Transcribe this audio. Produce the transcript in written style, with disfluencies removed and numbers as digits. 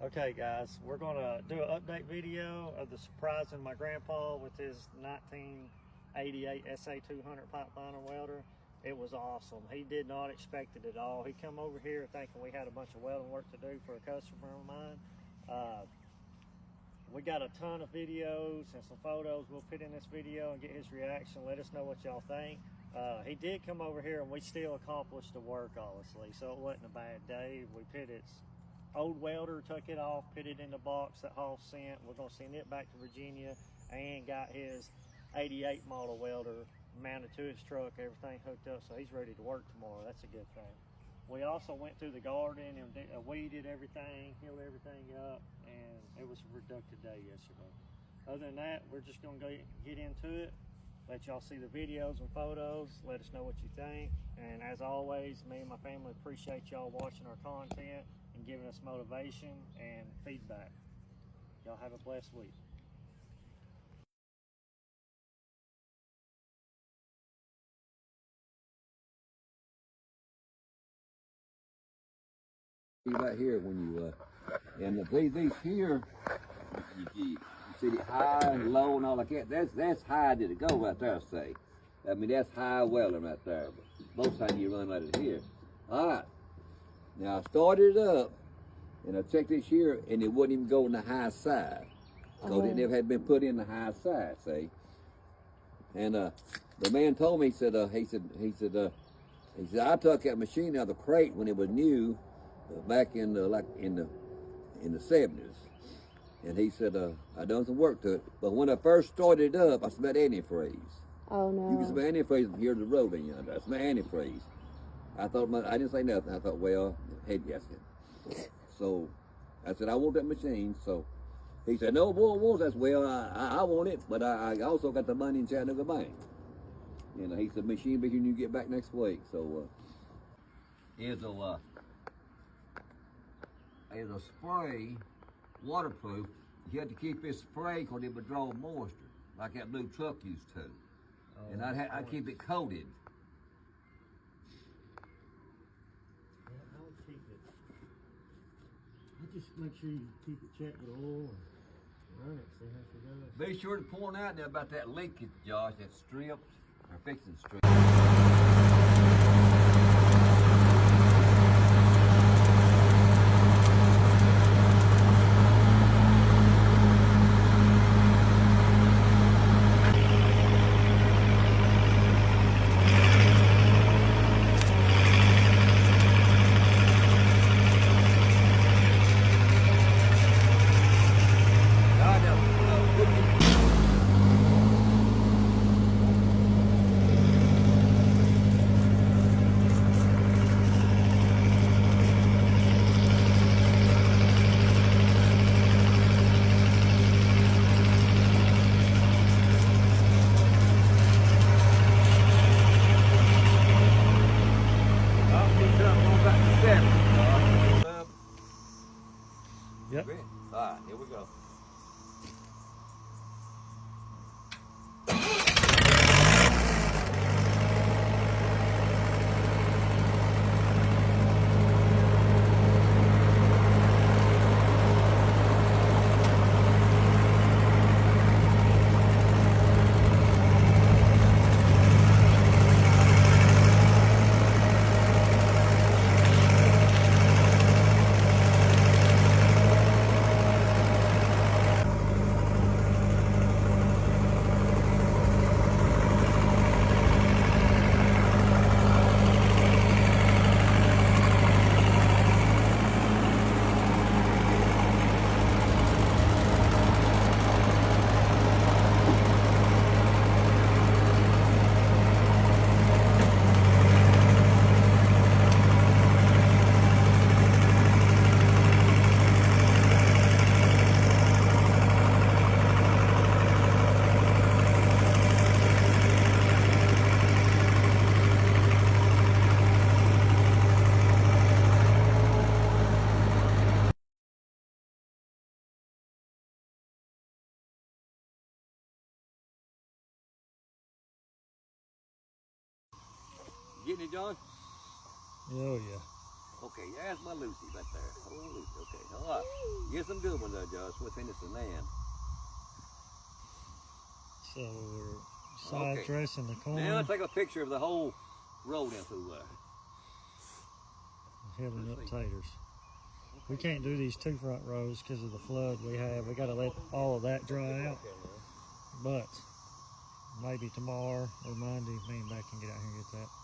Okay guys, we're gonna do an update video of the surprising my grandpa with his 1988 SA200 pipeline and welder. It was awesome. He did not expect it at all. He come over here thinking we had a bunch of welding work to do for a customer of mine. We got a ton of videos and some photos we'll put in this video and get his reaction. Let us know what y'all think. He did come over here and we still accomplished the work, honestly, so it wasn't a bad day. We put its old welder, took it off, put it in the box that Hoff sent. We're gonna send it back to Virginia, and got his 88 model welder mounted to his truck, everything hooked up, so he's ready to work tomorrow. That's a good thing. We also went through the garden and weeded everything, healed everything up, and it was a productive day yesterday. Other than that, we're just gonna go get into it, let y'all see the videos and photos, let us know what you think. And as always, me and my family appreciate y'all watching our content and giving us motivation and feedback. Y'all have a blessed week. Right here when you and these here you see it high and low and all like that. That's high did it go right there, say. I mean that's high welding right there. But most times you run out of here. Alright. Now I started it up and I checked this here and it wouldn't even go on the high side. Because it never had been put in the high side, see. And the man told me, he said I took that machine out of the crate when it was new. Back in the in the 70s, and he said I done some work to it, but when I first started up I smelled antifreeze. Oh no. You can smell antifreeze here's the road in yonder. I smell antifreeze. I thought I didn't say nothing. I thought, well, head gasket. So I said I want that machine. So he said no boy wants that. Well I want it, but I also got the money in Chattanooga Bank. You know, he said machine be here when you get back next week. So here's a spray, waterproof. You had to keep this spray because it would draw moisture, like that blue truck used to. Oh, and I'd keep it coated. Yeah, I would keep it. I just make sure you keep it checked with oil and run it, see how she goes. Be sure to point out there about that linkage, Josh, that stripped, or fixing stripped. Yep. All right, here we go. Getting it, John? Oh yeah. Okay, there's my Lucy right there. Oh, Lucy. Okay, all right. Get some good ones though, Josh. We're finishing land. So we're side Okay. dressing the corn. Now take a picture of the whole road in through there. Healing up taters. We can't do these two front rows because of the flood we have. We got to let all of that dry out. But maybe tomorrow or Monday, me and Beck can get out here and get that.